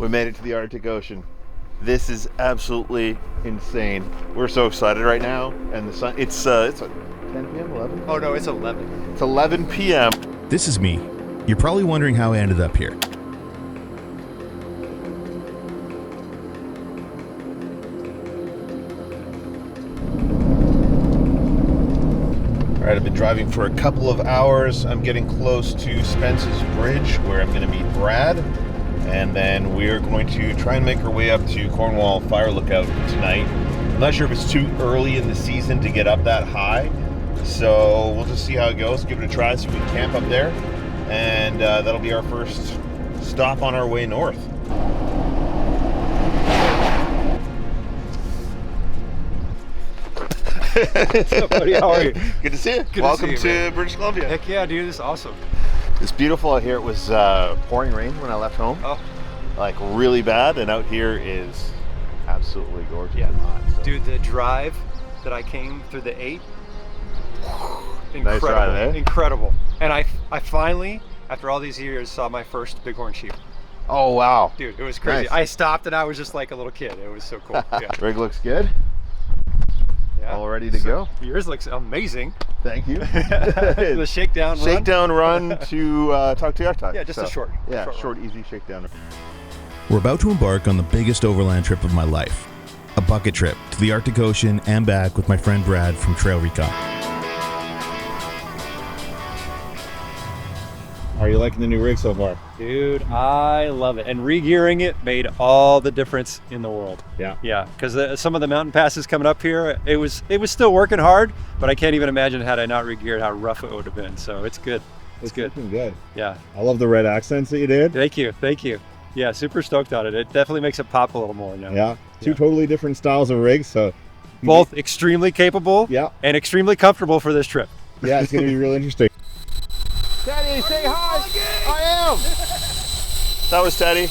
We made it to the Arctic Ocean. This is absolutely insane. We're so excited right now, and the sun. It's what, 10 p.m. 11. Oh no, it's 11. It's 11 p.m. This is me. You're probably wondering how I ended up here. All right, I've been driving for a couple of hours. I'm getting close to Spence's Bridge, where I'm going to meet Brad, and then we're going to try and make our way up to Cornwall Fire Lookout tonight. I'm not sure if it's too early in the season to get up that high, so we'll just see how it goes. Give it a try, see if we can camp up there, and that'll be our first stop on our way north. What's up, buddy? How are you? Good to see you. Good Welcome to see you, to British Columbia. Heck yeah, dude, this is awesome. It's beautiful out here. It was pouring rain when I left home. Oh, Like really bad, and out here is absolutely gorgeous. yeah. And hot, so. Dude, the drive that I came through the 8, incredible, Nice drive, eh? incredible. And I finally, after all these years, saw my first bighorn sheep. Oh wow. Dude, it was crazy. Nice. I stopped and I was just like a little kid. It was so cool. Yeah. Rig looks good. Yeah. All ready to go. Yours looks amazing. Thank you. The shakedown run. Shakedown run to talk to Yartok. Yeah, just a short. Yeah, short easy shakedown. We're about to embark on the biggest overland trip of my life. A bucket trip to the Arctic Ocean and back with my friend Brad from Trail Recon. How are you liking the new rig so far? Dude, I love it. And re-gearing it made all the difference in the world. Yeah. Yeah, because some of the mountain passes coming up here, it was still working hard, but I can't even imagine had I not re-geared how rough it would have been. So it's good. It's good. Looking good. Yeah. I love the red accents that you did. Thank you. Yeah, super stoked on it. It definitely makes it pop a little more now. Yeah. Two totally different styles of rigs, so Both extremely capable Yeah. and extremely comfortable for this trip. yeah, it's gonna be real interesting. Teddy, say hi. I am. That was Teddy.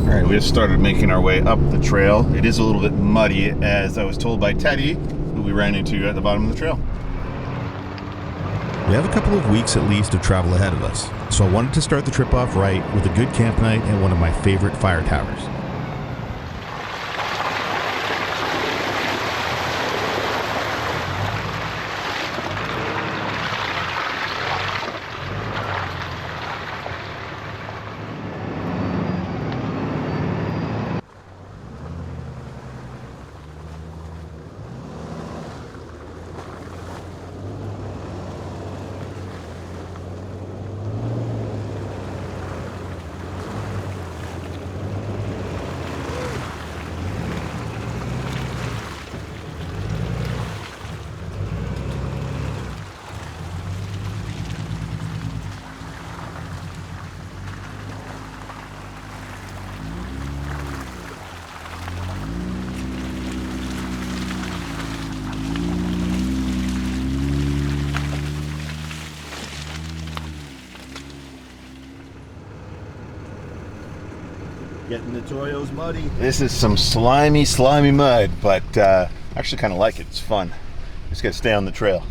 All right, we just started making our way up the trail. It is a little bit muddy, as I was told by Teddy, who we ran into at the bottom of the trail. We have a couple of weeks at least of travel ahead of us, so I wanted to start the trip off right with a good camp night at one of my favorite fire towers. Getting the Toyos muddy. This is some slimy mud, but I actually kind of like it. It's fun. Just gotta stay on the trail.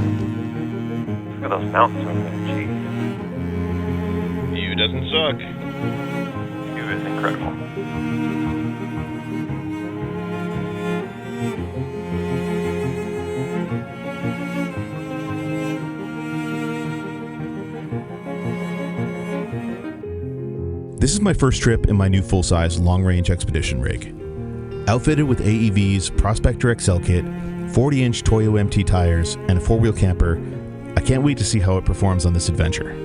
Look at those mountains over there. Jeez. View doesn't suck. View is incredible. This is my first trip in my new full-size long-range expedition rig. Outfitted with AEV's Prospector XL kit, 40-inch Toyo MT tires, and a four-wheel camper, I can't wait to see how it performs on this adventure.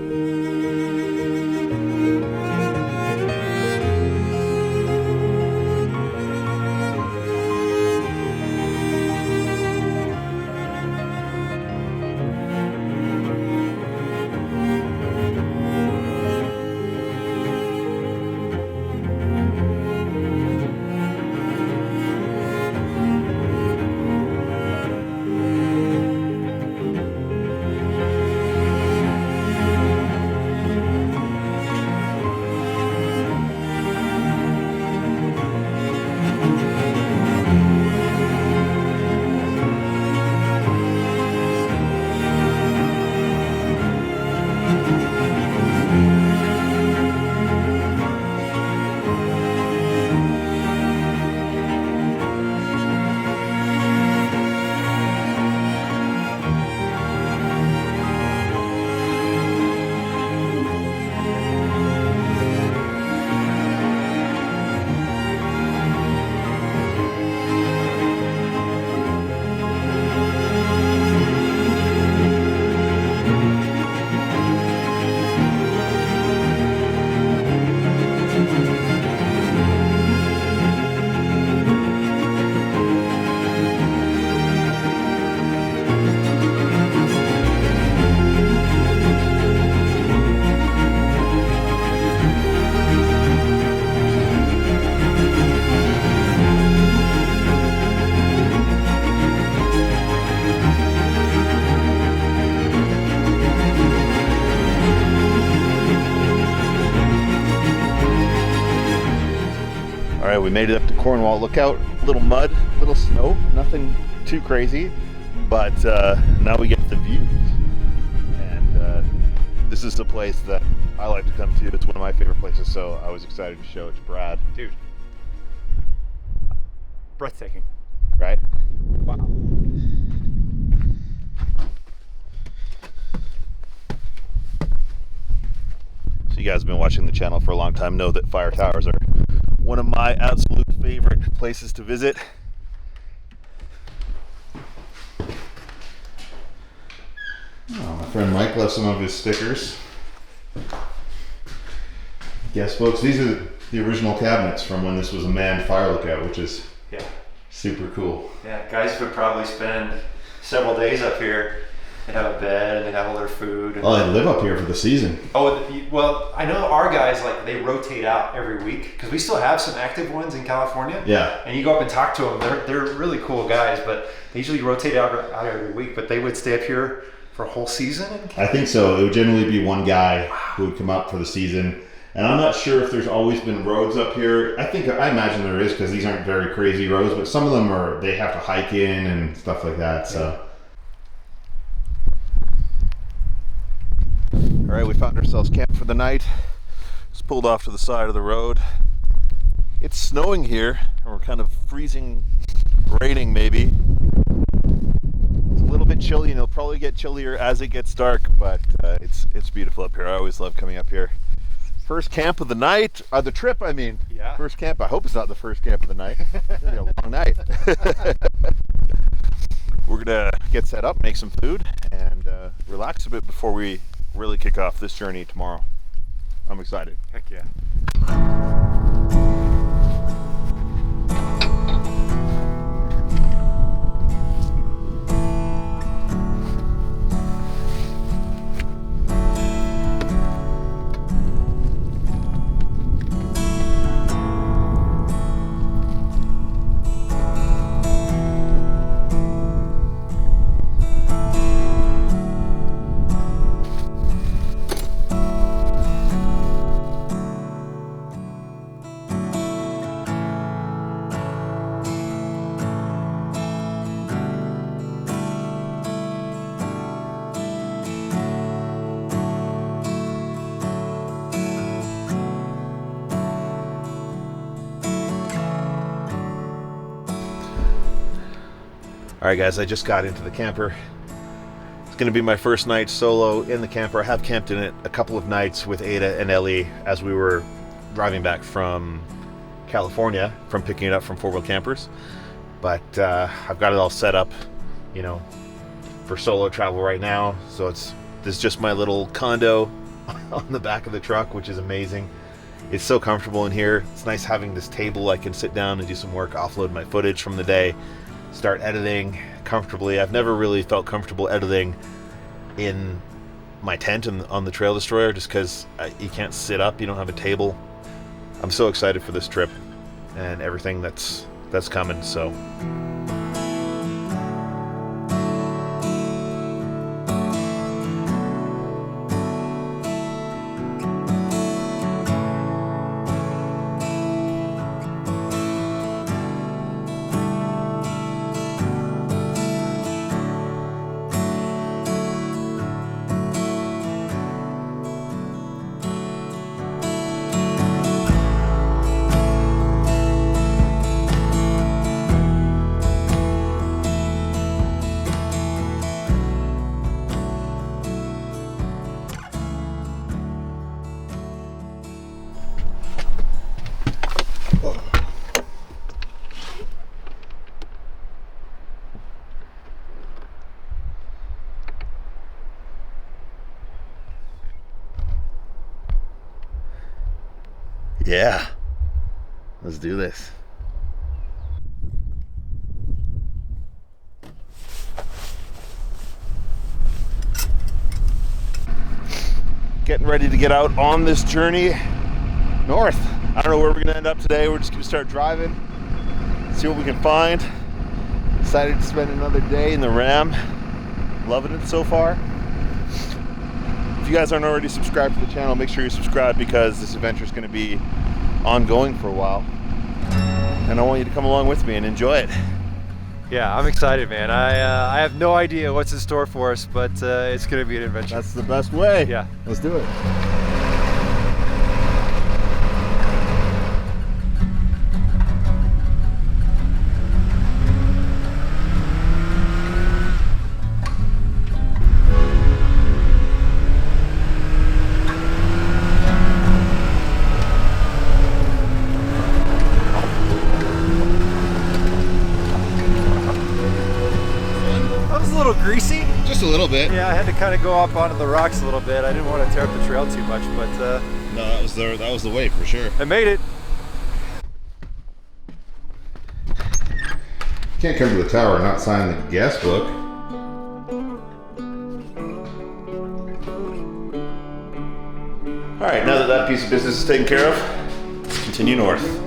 All right, we made it up to Cornwall. Look out, little mud, little snow, nothing too crazy, but now we get the views. And this is the place that I like to come to. It's one of my favorite places, so I was excited to show it to Brad. Dude, breathtaking. Right? Wow. So you guys have been watching the channel for a long time, know that fire towers are one of my absolute favorite places to visit. Oh, my friend Mike left some of his stickers. Yes, folks, these are the original cabinets from when this was a manned fire lookout, which is super cool. Yeah, guys would probably spend several days up here. They'd have a bed and they'd have all their food. And Oh, they live up here for the season. oh, well, I know our guys, like, they rotate out every week because we still have some active ones in California. Yeah. And you go up and talk to them. They're really cool guys, but they usually rotate out every week. But they would stay up here for a whole season. I think so. It would generally be one guy who would come up for the season. And I'm not sure if there's always been roads up here. I imagine there is, because these aren't very crazy roads, but some of them they have to hike in and stuff like that. So. All right, we found ourselves camped for the night. Just pulled off to the side of the road. It's snowing here, and we're kind of freezing, raining maybe. It's a little bit chilly, and it'll probably get chillier as it gets dark, but it's beautiful up here. I always love coming up here. First camp of the night, the trip, I mean. Yeah. First camp. I hope it's not the first camp of the night. It's gonna be a long night. We're gonna get set up, make some food, and relax a bit before we really kick off this journey tomorrow. I'm excited. Heck yeah. All right, guys, I just got into the camper. It's going to be my first night solo in the camper. I have camped in it a couple of nights with Ada and Ellie as we were driving back from California, from picking it up from 4-wheel campers. But I've got it all set up, you know, for solo travel right now. So this is just my little condo on the back of the truck, which is amazing. It's so comfortable in here. It's nice having this table. I can sit down and do some work, offload my footage from the day, start editing comfortably. I've never really felt comfortable editing in my tent and on the Trail Destroyer, just because you can't sit up, you don't have a table. I'm so excited for this trip and everything that's coming. So yeah, let's do this. Getting ready to get out on this journey north. I don't know where we're gonna end up today. We're just gonna start driving, see what we can find. Excited to spend another day in the Ram. Loving it so far. If you guys aren't already subscribed to the channel, make sure you subscribe because this adventure is going to be ongoing for a while. and I want you to come along with me and enjoy it. Yeah, I'm excited, man. I have no idea what's in store for us, but it's gonna be an adventure. That's the best way. Yeah. Let's do it. Greasy? Just a little bit. Yeah, I had to kind of go up onto the rocks a little bit. I didn't want to tear up the trail too much, but no, that was the way for sure. I made it. Can't come to the tower and not sign the guest book. All right, now that that piece of business is taken care of, let's continue north.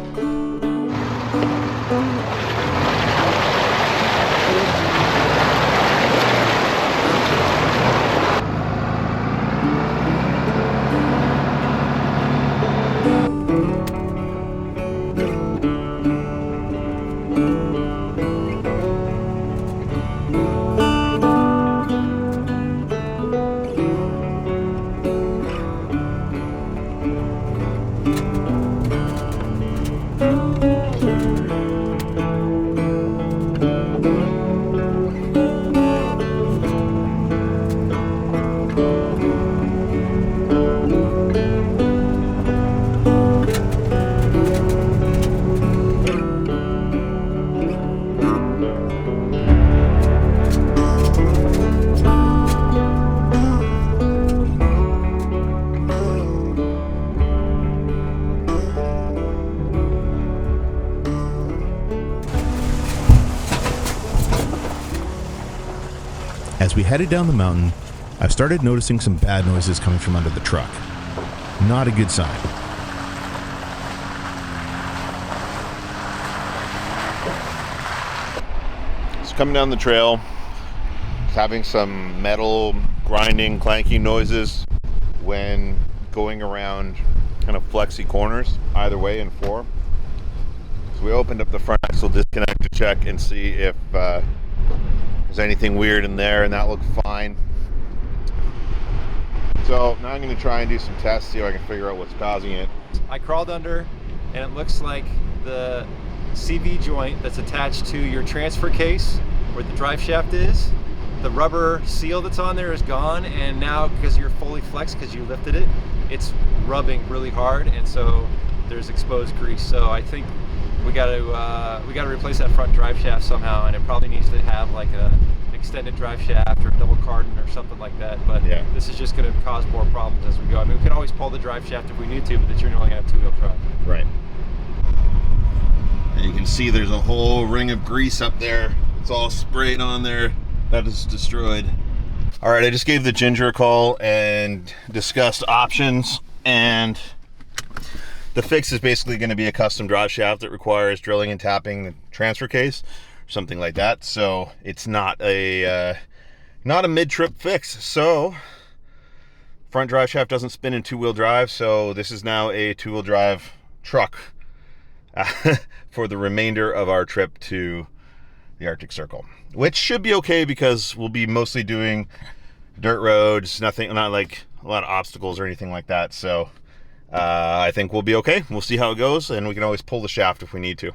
As we headed down the mountain, I started noticing some bad noises coming from under the truck. Not a good sign. So coming down the trail, it's having some metal grinding, clanking noises when going around kind of flexy corners, either way in 4. So we opened up the front axle disconnect to check and see if there's anything weird in there, and that looked fine. So now I'm going to try and do some tests, see if I can figure out what's causing it. I crawled under, and it looks like the CV joint that's attached to your transfer case where the drive shaft is, the rubber seal that's on there is gone, and now because you're fully flexed because you lifted it, it's rubbing really hard, and so there's exposed grease. So I think we got to replace that front drive shaft somehow, and it probably needs to have like a extended drive shaft or double cardan or something like that. But yeah, this is just going to cause more problems as we go. I mean, we can always pull the drive shaft if we need to, but it's only going to have 2-wheel drive. Right. And you can see there's a whole ring of grease up there. It's all sprayed on there. That is destroyed. All right, I just gave the Ginger a call and discussed options, and the fix is basically going to be a custom drive shaft that requires drilling and tapping the transfer case or something like that. So it's not a mid-trip fix. So front drive shaft doesn't spin in 2-wheel drive, so this is now a 2-wheel drive truck for the remainder of our trip to the Arctic Circle, which should be okay because we'll be mostly doing dirt roads, not like a lot of obstacles or anything like that. So I think we'll be okay. We'll see how it goes, and we can always pull the shaft if we need to.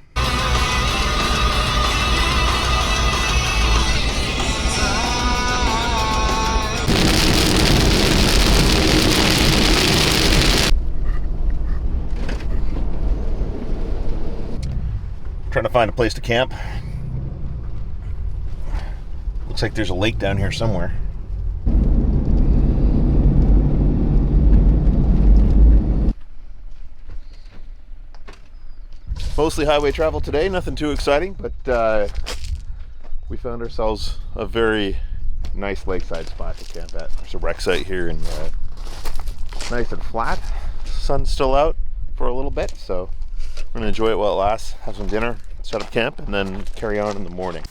Trying to find a place to camp. Looks like there's a lake down here somewhere. Mostly highway travel today, nothing too exciting, but we found ourselves a very nice lakeside spot to camp at. There's a wreck site here, and nice and flat. Sun's still out for a little bit, so we're gonna enjoy it while it lasts, have some dinner, set up camp, and then carry on in the morning.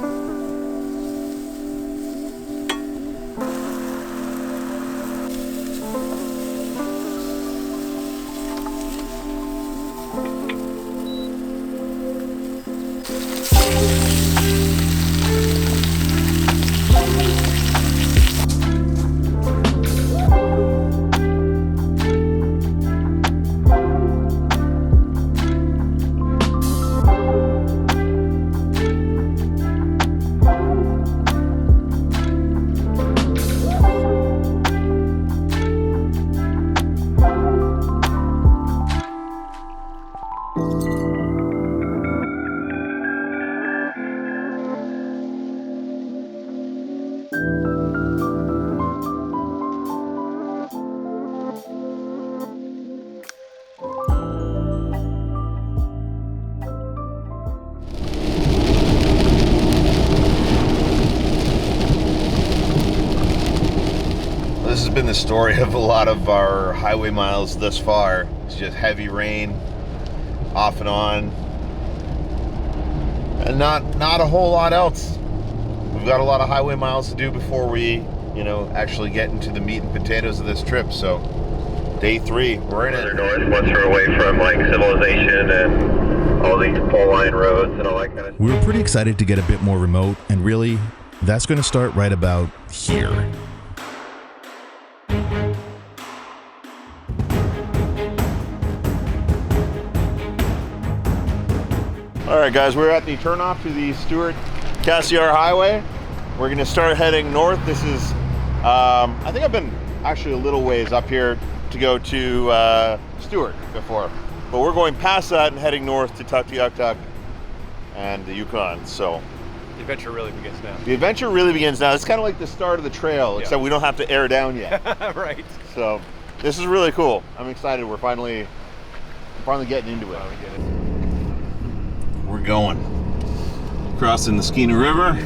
been the story of a lot of our highway miles thus far. It's just heavy rain, off and on, and not a whole lot else. We've got a lot of highway miles to do before we, actually get into the meat and potatoes of this trip. So, day 3, we're in it. North, once we're away from like civilization and all these pole line roads and all that kind of stuff. We were pretty excited to get a bit more remote, and really, that's going to start right about here. All right, guys, we're at the turnoff to the Stewart Cassiar Highway. We're going to start heading north. This is, I think I've been actually a little ways up here to go to Stewart before, but we're going past that and heading north to Tuktoyaktuk and the Yukon. So The adventure really begins now. the adventure really begins now. It's kind of like the start of the trail, except we don't have to air down yet. Right. So this is really cool. I'm excited. We're finally getting into it. We're going. Crossing the Skeena River.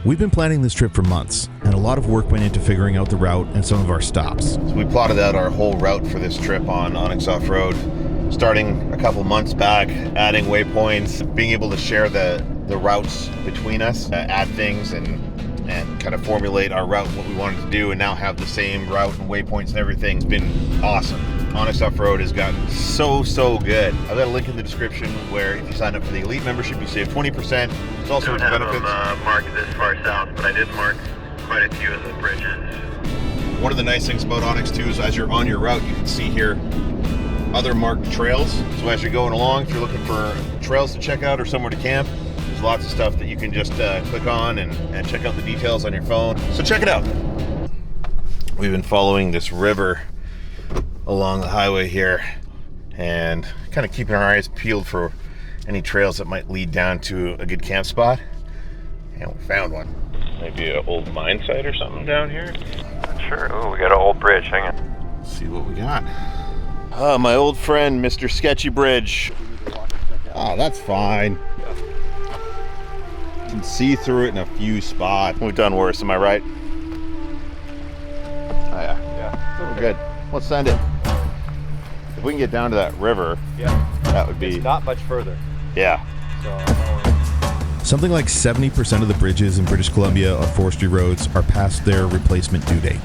We've been planning this trip for months, and a lot of work went into figuring out the route and some of our stops. So we plotted out our whole route for this trip on Onyx Off-Road, starting a couple months back, adding waypoints, being able to share the routes between us, add things and kind of formulate our route, what we wanted to do, and now have the same route and waypoints and everything's been awesome. Onyx Off-Road has gotten so good. I've got a link in the description where if you sign up for the Elite membership, you save 20%. There's all sorts of benefits. Marked this far south, but I did mark quite a few of the bridges. One of the nice things about Onyx too is as you're on your route, you can see here other marked trails. So as you're going along, if you're looking for trails to check out or somewhere to camp, there's lots of stuff that you can just click on and check out the details on your phone. So check it out. We've been following this river along the highway here and kind of keeping our eyes peeled for any trails that might lead down to a good camp spot. And we found one. Maybe an old mine site or something down here. Sure. Oh, we got an old bridge. Hang on. Let's see what we got. My old friend, Mr. Sketchy Bridge. Oh, that's fine. You can see through it in a few spots. We've done worse, am I right? Oh yeah. Yeah. We're good. Let's send it. If we can get down to that river, that would be... It's not much further. Yeah. So Something like 70% of the bridges in British Columbia on forestry roads are past their replacement due date.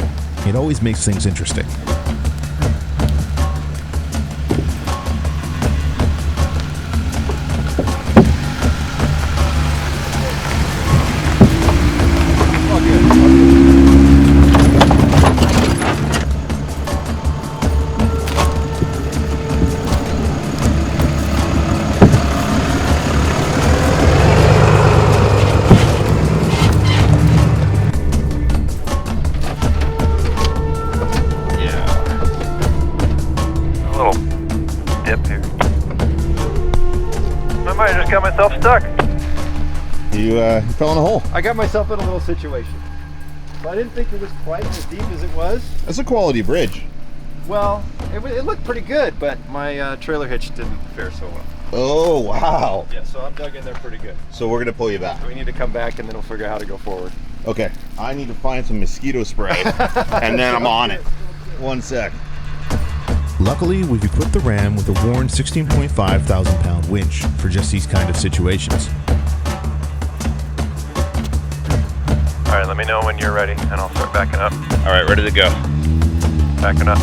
It always makes things interesting. Got myself stuck. You fell in a hole. I got myself in a little situation. But I didn't think it was quite as deep as it was. That's a quality bridge. Well, it looked pretty good, but my trailer hitch didn't fare so well. Oh, wow. Yeah, so I'm dug in there pretty good. So we're going to pull you back. So we need to come back and then we'll figure out how to go forward. Okay. I need to find some mosquito spray and then I'm on it. 1 sec. Luckily, we've equipped the Ram with a worn 16.5 thousand-pound winch for just these kind of situations. All right, let me know when you're ready, and I'll start backing up. All right, ready to go. Backing up.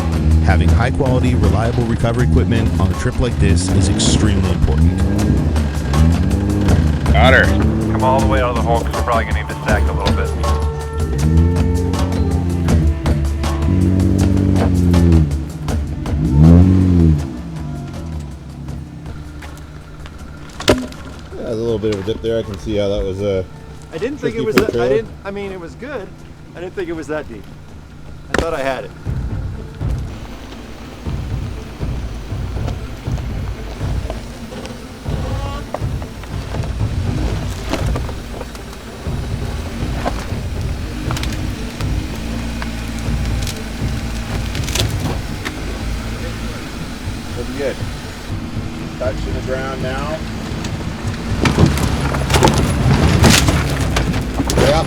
Having high-quality, reliable recovery equipment on a trip like this is extremely important. Got her. Come all the way out of the hole, because we're probably going to need to stack a little bit. Yeah, a little bit of a dip there. I can see how that was I didn't think it was that, I mean, it was good. I didn't think it was that deep. I thought I had it. good. Touching the ground now. Yep.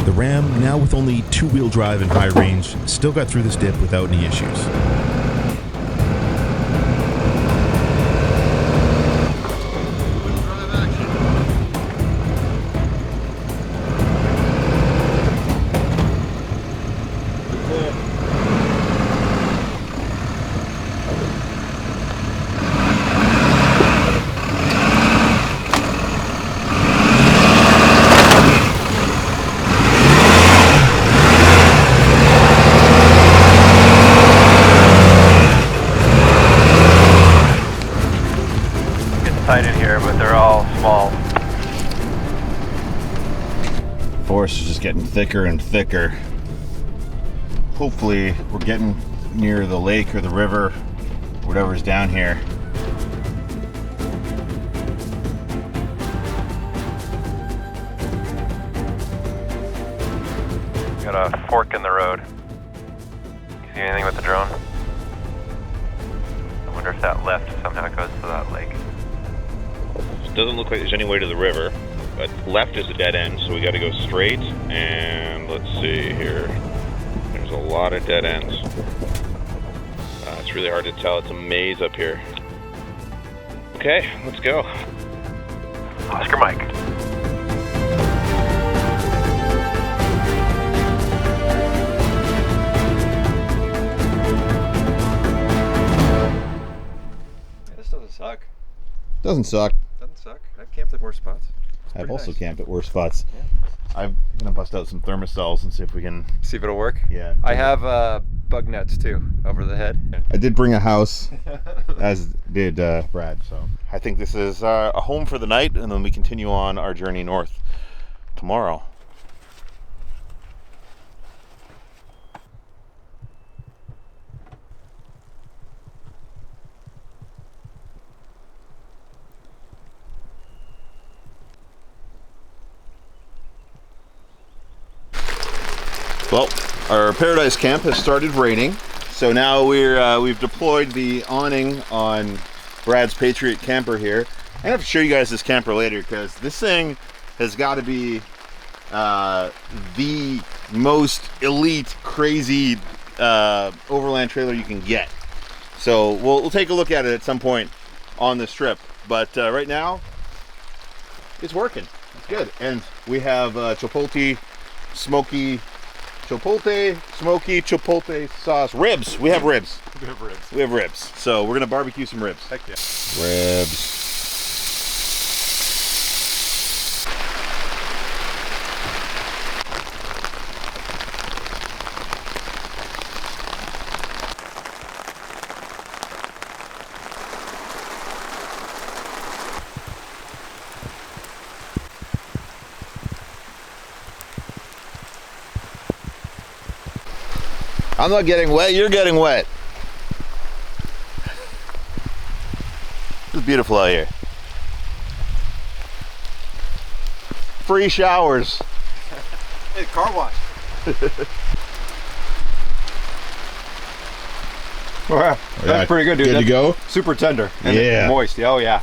The Ram, now with only 2-wheel drive and high range, still got through this dip without any issues. Tight in here, but they're all small. Forest is just getting thicker and thicker. Hopefully we're getting near the lake or the river, whatever's down here. Got a fork in the road. You see anything with the drone? I wonder if that left somehow goes to that lake. Doesn't look like there's any way to the river, but left is a dead end, so we got to go straight. And let's see here. There's a lot of dead ends. It's really hard to tell. It's a maze up here. Okay, let's go. Oscar Mike. This doesn't suck. Doesn't suck. Doesn't suck. I've camped at worse spots. I've also nice. camped at worse spots. Yeah. I'm gonna bust out some thermocells and see if we can. See if it'll work. Yeah. I have bug nets too over the head. I did bring a house, as did Brad. So I think this is a home for the night, and then we continue on our journey north tomorrow. Well, our paradise camp has started raining, so now we've deployed the awning on Brad's Patriot camper here. I'm gonna have to show you guys this camper later because this thing has got to be the most elite, crazy overland trailer you can get. So we'll take a look at it at some point on this trip. But right now, it's working. It's good, and we have chipotle smoky sauce. Ribs. We have ribs. We have ribs. So we're gonna barbecue some ribs. Heck yeah. Ribs. I'm not getting wet, you're getting wet. It's beautiful out here. Free showers. Hey, car wash. Wow, that's pretty good, dude. Good to go? Super tender and Yeah. moist. Oh yeah.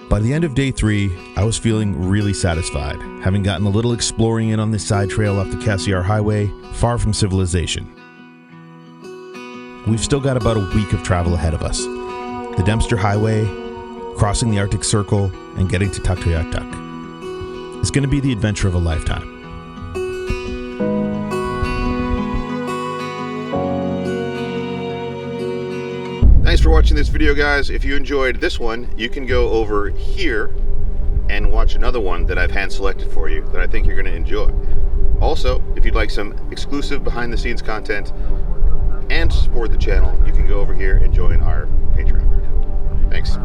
By the end of day 3, I was feeling really satisfied, having gotten a little exploring in on this side trail off the Cassiar highway, far from civilization. We've still got about a week of travel ahead of us. The Dempster Highway, crossing the Arctic Circle, and getting to Tuktoyaktuk. It's going to be the adventure of a lifetime. Thanks for watching this video, guys. If you enjoyed this one, you can go over here and watch another one that I've hand selected for you that I think you're going to enjoy. Also, if you'd like some exclusive behind the scenes content and support the channel, you can go over here and join our Patreon. Thanks.